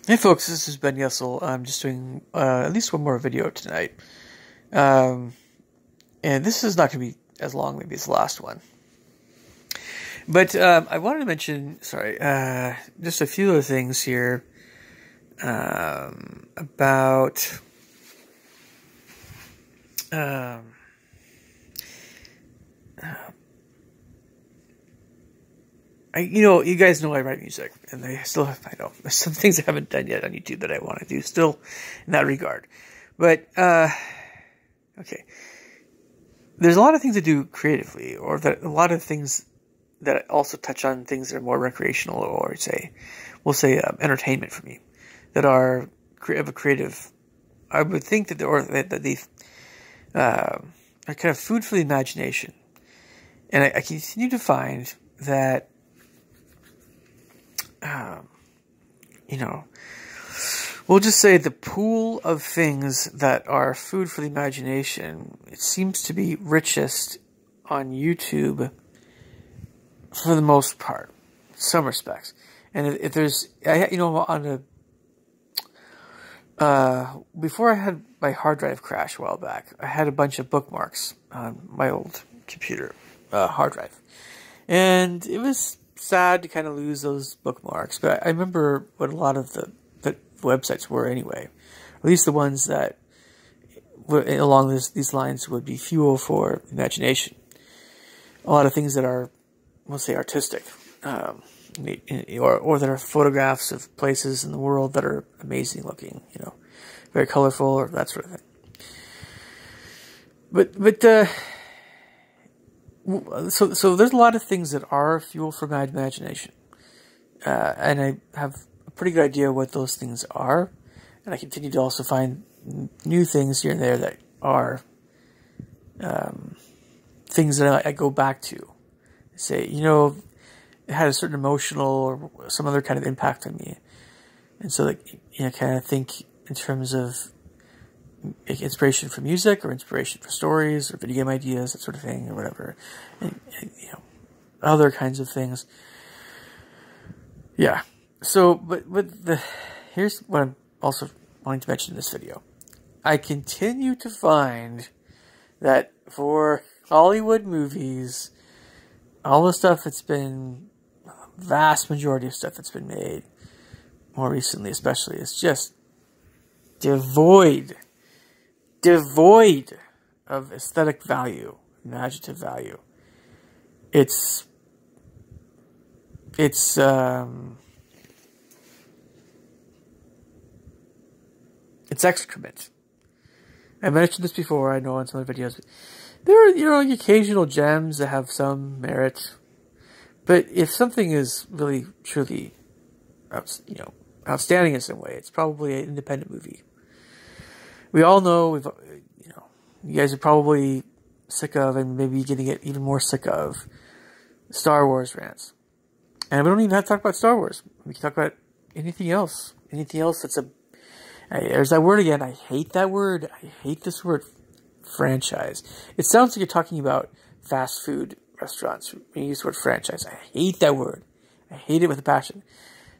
Hey folks, this is Ben Yessel. I'm just doing at least one more video tonight. Um, and this is not going to be as long, maybe as the last one. But I wanted to mention, just a few other things here about you guys know I write music, and I know, there's some things I haven't done yet on YouTube that I want to do still in that regard. But, okay. There's a lot of things to do creatively, or that a lot of things that also touch on things that are more recreational, or we'll say entertainment for me, that are of a creative. I would think that they are kind of food for the imagination, and I continue to find that we'll just say the pool of things that are food for the imagination, it seems to be richest on YouTube for the most part, in some respects. And if there's, before I had my hard drive crash a while back, I had a bunch of bookmarks on my old computer hard drive. And it was sad to kind of lose those bookmarks, but I remember what a lot of the websites were anyway, at least the ones that were along these lines would be fuel for imagination. A lot of things that are, we'll say, artistic, or that are photographs of places in the world that are amazing looking, very colorful, or that sort of thing. So there's a lot of things that are fuel for my imagination, and I have a pretty good idea what those things are, and I continue to also find new things here and there that are things that I go back to. Say, it had a certain emotional or some other kind of impact on me, and so kind of think in terms of inspiration for music, or inspiration for stories, or video game ideas, that sort of thing, or whatever, and other kinds of things. Yeah. So, here's what I'm also wanting to mention in this video. I continue to find that for Hollywood movies, all the stuff that's been, vast majority of stuff that's been made, more recently especially, is just devoid of aesthetic value, imaginative value. It's excrement. I mentioned this before, I know in some other videos. There are occasional gems that have some merit, but if something is really, truly, outstanding in some way, it's probably an independent movie. We all know, you guys are probably sick of, and maybe getting it even more sick of, Star Wars rants. And we don't even have to talk about Star Wars. We can talk about anything else. Anything else that's there's that word again. I hate that word. I hate this word, franchise. It sounds like you're talking about fast food restaurants when you use the word franchise. I hate that word. I hate it with a passion.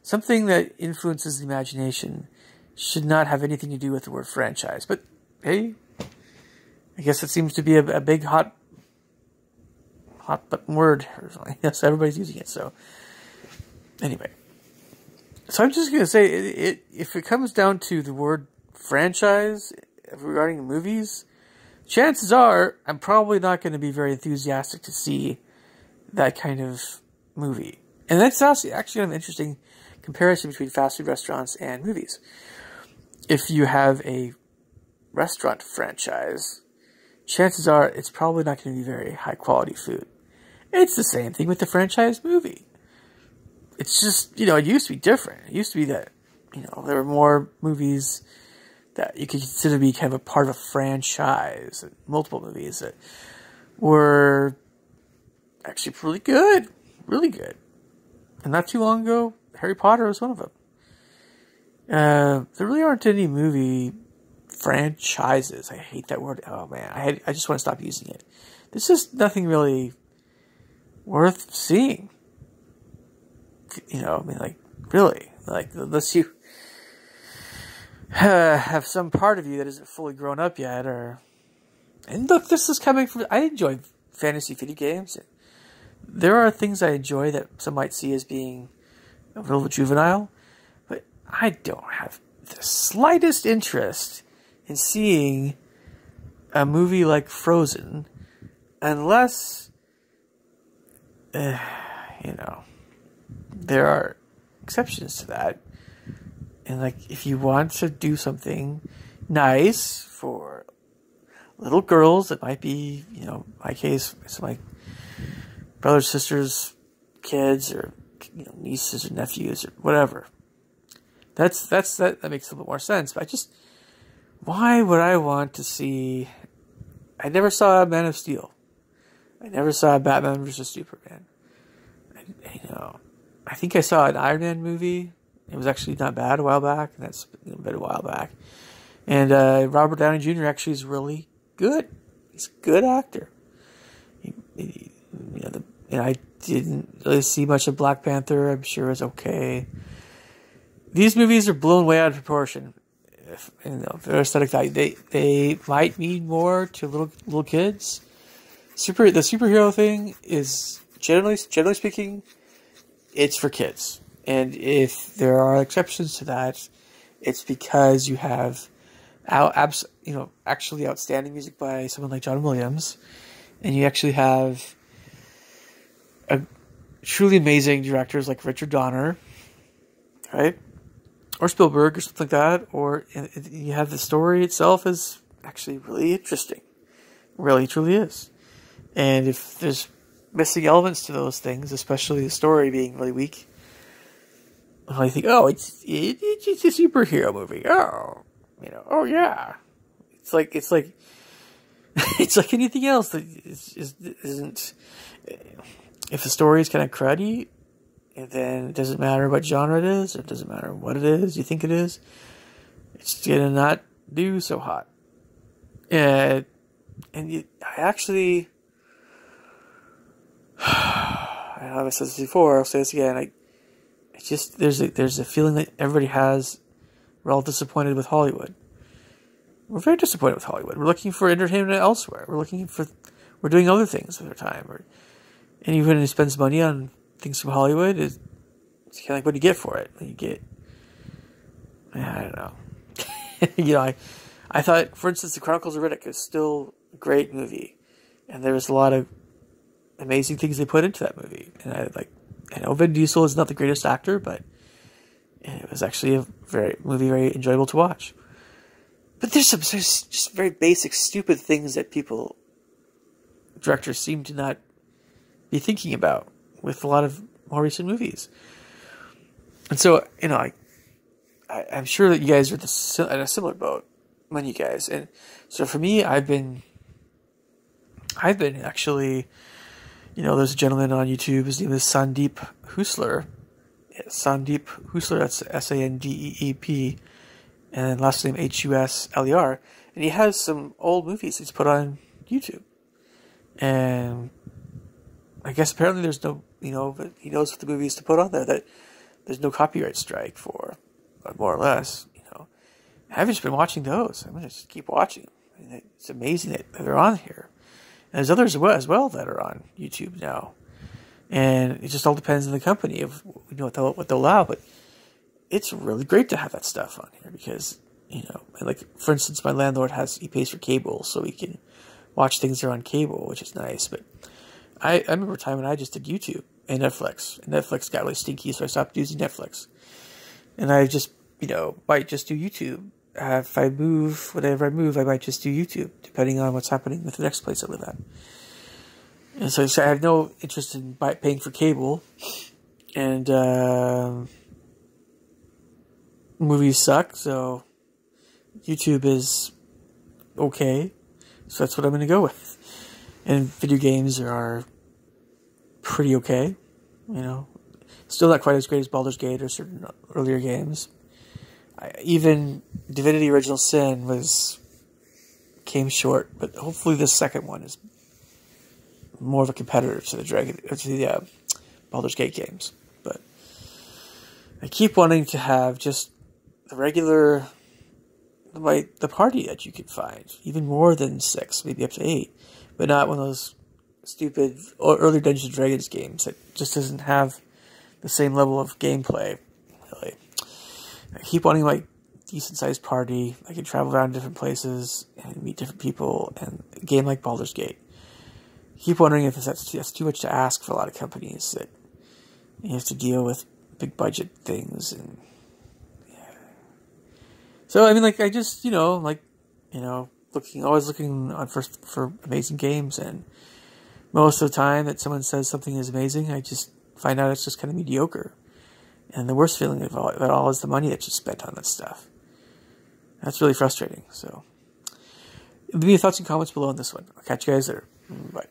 Something that influences the imagination should not have anything to do with the word franchise. But, hey, I guess it seems to be a big hot button word. Yes, everybody's using it, so. Anyway. So I'm just going to say, if it comes down to the word franchise regarding movies, chances are I'm probably not going to be very enthusiastic to see that kind of movie. And that's actually an interesting comparison between fast food restaurants and movies. If you have a restaurant franchise, chances are it's probably not going to be very high quality food. It's the same thing with the franchise movie. It's just, it used to be different. It used to be that, there were more movies that you could consider to be kind of a part of a franchise, multiple movies that were actually really good. Really good. And not too long ago, Harry Potter was one of them. There really aren't any movie franchises. I hate that word. Oh man, I just want to stop using it. There's just nothing really worth seeing. Really, unless you have some part of you that isn't fully grown up yet, and look, this is coming from, I enjoy fantasy video games. There are things I enjoy that some might see as being a little juvenile, but I don't have the slightest interest in seeing a movie like Frozen unless, there are exceptions to that. And like, if you want to do something nice for little girls, that might be, my case, it's my brothers, sisters, kids, or nieces or nephews or whatever. That makes a little bit more sense. But why would I want to see? I never saw Man of Steel. I never saw Batman vs Superman. I think I saw an Iron Man movie. It was actually not bad a while back, and that's been a while back. And Robert Downey Jr. actually is really good. He's a good actor. And I didn't really see much of Black Panther. I'm sure it's okay. These movies are blown way out of proportion. Their aesthetic value, they might mean more to little kids. The superhero thing is generally speaking, it's for kids. And if there are exceptions to that, it's because you have actually outstanding music by someone like John Williams, and you actually have truly amazing directors like Richard Donner, right? Or Spielberg or something like that. Or you have the story itself is actually really interesting. Really, truly is. And if there's missing elements to those things, especially the story being really weak, I think, it's a superhero movie. Oh yeah. It's like it's like anything else that isn't. If the story is kind of cruddy, and then it doesn't matter what genre it is, or it doesn't matter what it is you think it is, it's gonna not do so hot. I know I've said this before, I'll say this again. There's a feeling that everybody has. We're all disappointed with Hollywood. We're very disappointed with Hollywood. We're looking for entertainment elsewhere. We're doing other things with our time. Anyone who spends money on things from Hollywood it's kind of like, what do you get for it? You get, I don't know. I thought, for instance, The Chronicles of Riddick is still a great movie, and there was a lot of amazing things they put into that movie. And I know Vin Diesel is not the greatest actor, but it was actually a very enjoyable to watch. But there's just very basic, stupid things that directors seem to not be thinking about with a lot of more recent movies. And so, I'm sure that you guys are in a similar boat, when you guys. And so for me, I've been actually, there's a gentleman on YouTube, his name is Sandeep Husler. Sandeep Husler, that's Sandeep, and last name Husler. And he has some old movies he's put on YouTube. And I guess apparently there's no, but he knows what the movies to put on there, that there's no copyright strike for, more or less, I've just been watching those. I'm going to just keep watching them. It's amazing that they're on here. And there's others as well that are on YouTube now. And it just all depends on the company of what they'll allow. But it's really great to have that stuff on here because, like, for instance, my landlord he pays for cable, so we can watch things that are on cable, which is nice. But I remember a time when I just did YouTube and Netflix. And Netflix got really stinky, so I stopped using Netflix. And I just, might just do YouTube. If I move, whenever I move, I might just do YouTube, depending on what's happening with the next place I live at. And so I have no interest in paying for cable. And movies suck, so YouTube is okay. So that's what I'm going to go with. And video games are pretty okay. Still not quite as great as Baldur's Gate or certain earlier games. Even Divinity Original Sin came short, but hopefully this second one is more of a competitor to the Baldur's Gate games. But I keep wanting to have just the regular the party that you can find, even more than 6, maybe up to 8, but not one of those stupid early Dungeons and Dragons games that just doesn't have the same level of gameplay. Really, I keep wanting like decent sized party. I can travel around different places and meet different people, and a game like Baldur's Gate. I keep wondering if that's too much to ask for a lot of companies, that you have to deal with big budget things. And so, I mean, like, I just, always looking on for amazing games, and most of the time that someone says something is amazing, I just find out it's just kind of mediocre. And the worst feeling of it all is the money that you spent on that stuff. That's really frustrating. So, leave me your thoughts and comments below on this one. I'll catch you guys later. Bye.